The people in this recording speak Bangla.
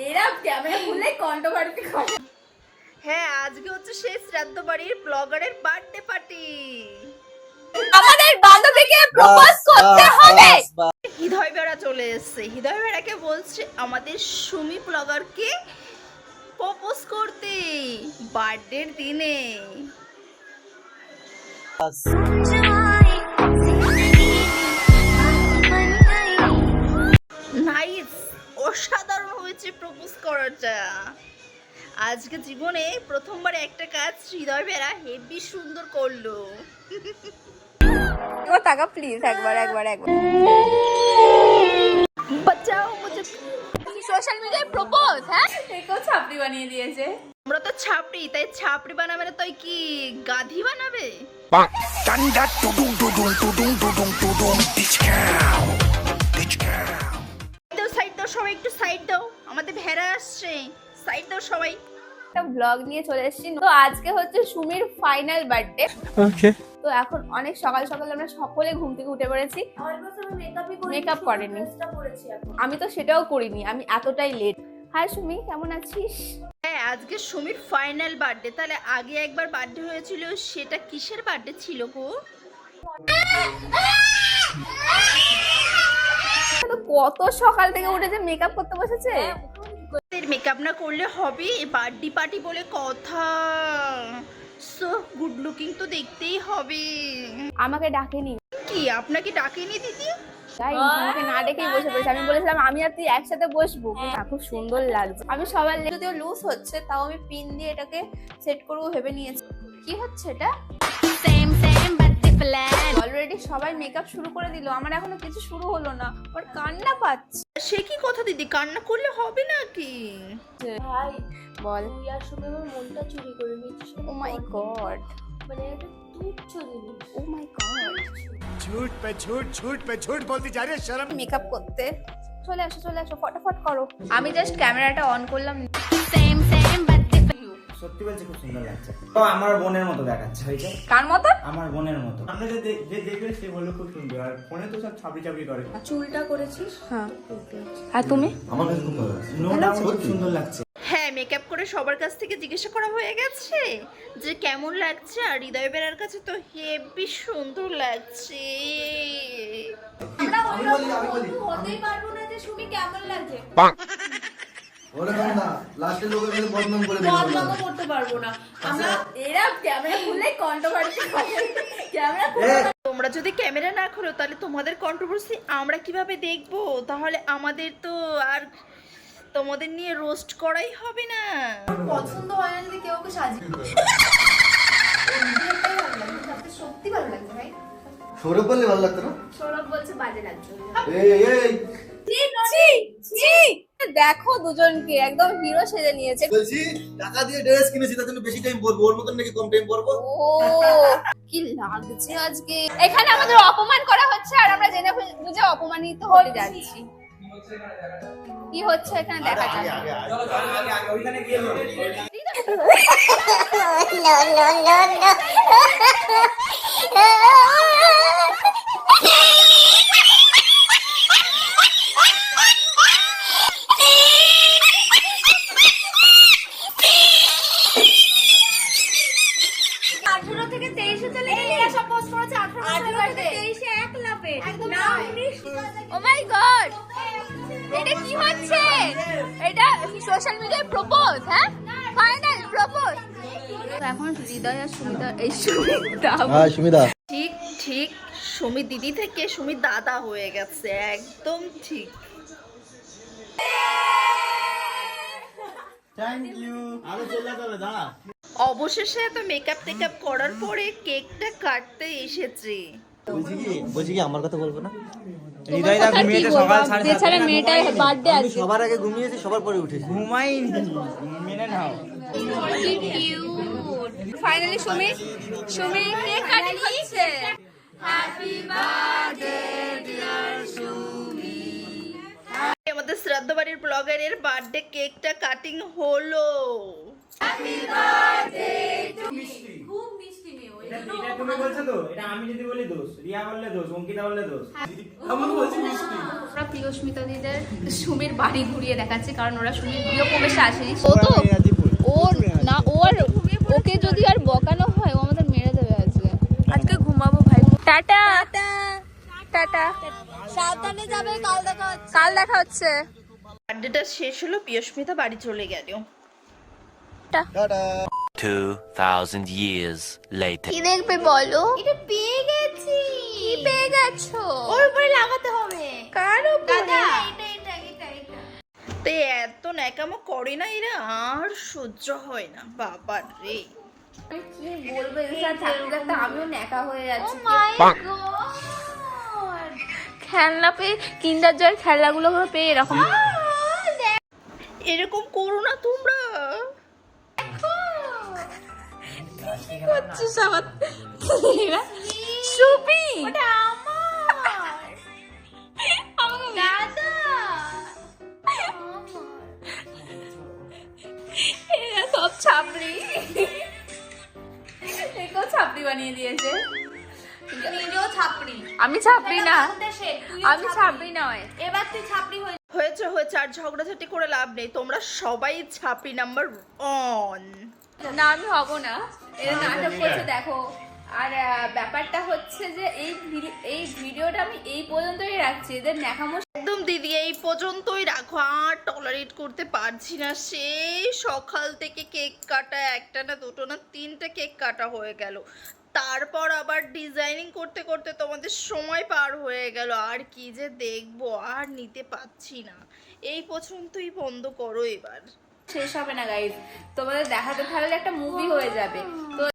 এরা ক্যামেরা খুলে কন্ট্রোভার্সি করে। হ্যাঁ, আজকে হচ্ছে সেই শ্রাদ্ধ বাড়ির ব্লগারের বার্থডে পার্টি। আমাদের বান্ধবীকে প্রপোজ করতে হবে। হৃদয় বেড়া চলে এসেছে। হৃদয় বেড়াকে বলছে আমাদের সুমি ব্লগারকে প্রপোজ করতে বার্থডের দিনে। নাইস, অসাধারণ হয়েছে প্রপোজ করাটা। আজকে জীবনে প্রথমবার একটা কাজ হৃদয় বেড়া হেভি সুন্দর করলো। ও টাকা প্লিজ একবার। বাঁচাও মুঝে। সোশ্যাল মিডিয়ায় প্রপোজ, হ্যাঁ একেও ছাপড়ি বানিয়ে দিয়েছে। আমরা তো ছাপড়ি, তাই ছাপড়ি বানাবে না, তাই কি গাধি বানাবে? সাইড দাও সবাই, একটু সাইড দাও, আমাদের ভেড়া আসছে, সাইড দাও সবাই। একটা ব্লগ নিয়ে চলে এসেছি। তো আজকে হচ্ছে সুমির ফাইনাল বার্থডে। ওকে। তো এখন অনেক সকাল সকাল আমরা সকলে ঘুম থেকে উঠে পড়েছি। মেকআপ করেনি, আমি তো সেটাও করিনি, আমি এতটাই লেট। হাই সুমি, কেমন আছিস? হ্যাঁ, আজকে সুমির ফাইনাল বার্থডে। তাহলে আগে একবার বার্থডে হয়েছিল, সেটা কিসের বার্থডে ছিল গো? কত সকাল থেকে উঠেছে, মেকআপ করতে বসেছে। মেকআপ না করলে হবে? বার্থডে পার্টি বলে কথা, সো গুড লুকিং তো দেখতেই হবে। আমাকে ডাকেনি। কি আপনাকে ডাকেনি দিদি? তাই আমাকে না ডেকেই বসে পড়েছে। আমি বলেছিলাম আমি আর তুই একসাথে বসবো। খুব সুন্দর লাগছে। আমি সবার যদিও লুজ হচ্ছে, তাও আমি পিন দিয়ে এটাকে সেট করবো ভেবে নিয়েছি। কি হচ্ছে এটা? অলরেডি সবাই মেকআপ শুরু করে দিল, আমার এখনো কিছু শুরু হলো না। আমার কান্না পাচ্ছে। সে কি কথা দিদি, কান্না করলে হবে নাকি? ভাই বল। তুই আর শুনে আমার মনটা চুরি করে নিয়েছিস। ও মাই গড, মানে একটা তুচ্ছ জিনিস। ও মাই গড। झूठ पे झूठ बोलती जा रही है शर्म। মেকআপ করতে চলে আসো ফটাফট করো। আমি জাস্ট ক্যামেরাটা অন করলাম। সত্যি বলছি খুব সুন্দর লাগছে। তো আমার বোনের মতো দেখাচ্ছে, হয়েছে কার মতো? আমার বোনের মতো। আমরা যে দেখবে সে বললো খুব সুন্দর, আর ফোনে তো সব ছাবড়ি ছাবড়ি করে। চুলটা করেছিস? হ্যাঁ। আর তুমি? আমার কাছে খুব ভালো লাগছে, নো ডাউট খুব সুন্দর লাগছে। হ্যাঁ, মেকআপ করে সবার কাছ থেকে জিজ্ঞাসা করা হয়ে গেছে যে কেমন লাগছে, আর হৃদয় বেড়ার কাছে তো হেভি সুন্দর লাগছে। আমরা হতেই পারবো না যে সুমি কেমন লাগছে। ওরকম না, লাস্টের লোকের কাছে বদনাম করে বদনামও করতে পারবো না আমরা। এরা ক্যামেরা খুলে কন্ট্রোভার্সি করে। ক্যামেরা তোমরা যদি ক্যামেরা না খোলো তাহলে তোমাদের কন্ট্রোভার্সি আমরা কিভাবে দেখবো? তাহলে আমাদের তো আর তোমাদের নিয়ে রোস্ট করাই হবে না। পছন্দ হয় না যদি কেউ ওকে সাজিয়ে সত্যি ভালো লাগছে ভাই। সৌরভ বললে ভালো লাগতো না। সৌরভ বলছে বাজে লাগছে। দেখো দুজনকে একদম হিরো সেজে নিয়েছে। বলছি টাকা দিয়ে ড্রেস কিনেছি, তার জন্য বেশি টাইম পরবো, ওর মতন নাকি কম টাইম পরবো? ও কি লাগছে আজকে। এখানে আমাদের অপমান করা হচ্ছে, আর আমরা জেনে বুঝে অপমানিত হতে যাচ্ছি। কি হচ্ছে এখানে দেখা যাক। ওইখানে গিয়ে ও মাই গড, এটা কি হচ্ছে? এটা সোশ্যাল মিডিয়ায় প্রপোজ, হ্যাঁ ফাইনাল প্রপোজ। এখন হৃদয় আর সুমিতা, এই সুমিতা, হ্যাঁ সুমিতা, ঠিক ঠিক, সুমি দিদি থেকে সুমি দাদা হয়ে গেছে, একদম ঠিক। Thank you. আমি চলে যাবে, দাঁড়া। অবশেষে তো মেকআপ টেকআপ করার পরে কেকটা কাটতে এসেছে। বলছি কি আমার কথা বলবো না? হৃদয়দা ঘুমিয়েছে সকাল 7:30। মেয়েটার বার্থডে আমি সবার আগে ঘুমিয়েছি, সবার পরে উঠেছি। ঘুমাইনি, মেনে নাও। ফাইনালি সুমি কেক কাটিং হচ্ছে। Happy birthday dear Sumi. আমাদের শ্রাদ্ধ বাড়ির ব্লগারের বার্থডে কেকটা কাটিং হলো। খুব মিষ্টি মেয়ে। এটা তুমি বলছো তো, এটা আমি যদি বলি দোষ, রিয়া বললে দোষ, অঙ্কিতা বললে দোষ। আমরা প্রিয়স্মিতা দিদের সুমির বাড়ি ঘুরিয়ে দেখাচ্ছি, কারণ ওরা সুমির প্রিয় প্রবেশে আসেনি। ও তো ওর না, ওর ওকে যদি আর বকানো হয় ও আমাদের মেরে দেবে আজকে। আজকে ঘুমাবো ভাই। টাটা টাটা, সাবধানে যাবে, কাল দেখা হচ্ছে। কাল দেখা হচ্ছে। বার্থডেটা শেষ হলো, প্রিয়স্মিতা বাড়ি চলে গেল। 2000 years later. কি দেখবে বলো? এটা পেয়ে গেছি। কি পেয়ে গেছো? ওর উপরে লাগাতে হবে। কার দাদা উপরে? এটা তে এত ন্যাকামো করে না এরা, আর সহ্য হয় না বাবা রে। কি বলবো, এর সাথে থাকতে থাকতে আমিও ন্যাকা হয়ে যাচ্ছি। মাই গড। খেলনা পেয়ে, কিন্ডার জয়ের খেলনাগুলো পেয়ে এরকম। এরকম করো না তোমরা। কি করছিস আমার? সুপি ওটা আমার। দাদা। এরা সব ছাপড়ি, একেও ছাপড়ি বানিয়ে দিয়েছে। নিজেও ছাপড়ি। আমি ছাপড়ি না, তুই আমি ছাপড়ি নয়। এবার তুই ছাপড়ি হয়ে হয়েছে হয়েছে, আর ঝগড়াঝাটি করে লাভ নেই, তোমরা সবাই ছাপড়ি নাম্বার 1। না আমি হব না, এরা নাটক করছে দেখো। আর ব্যাপারটা হচ্ছে যে এই ভিডিওটা আমি এই পর্যন্তই রাখছি, এদের ন্যাকামো। একদম দিদি এই পর্যন্তই রাখো, আর টলারেট করতে পারছি না। সেই সকাল থেকে কেক কাটা, একটা না দুটো না তিনটে কেক কাটা হয়ে গেল, তারপর আবার ডিজাইনিং করতে করতে তোমাদের সময় পার হয়ে গেল। আর কি যে দেখবো, আর নিতে পারছি না। এই পর্যন্তই বন্ধ করো এবার। শেষ হবে না গাইজ, তোমাদের দেখাতে থাকলে একটা মুভি হয়ে যাবে। তো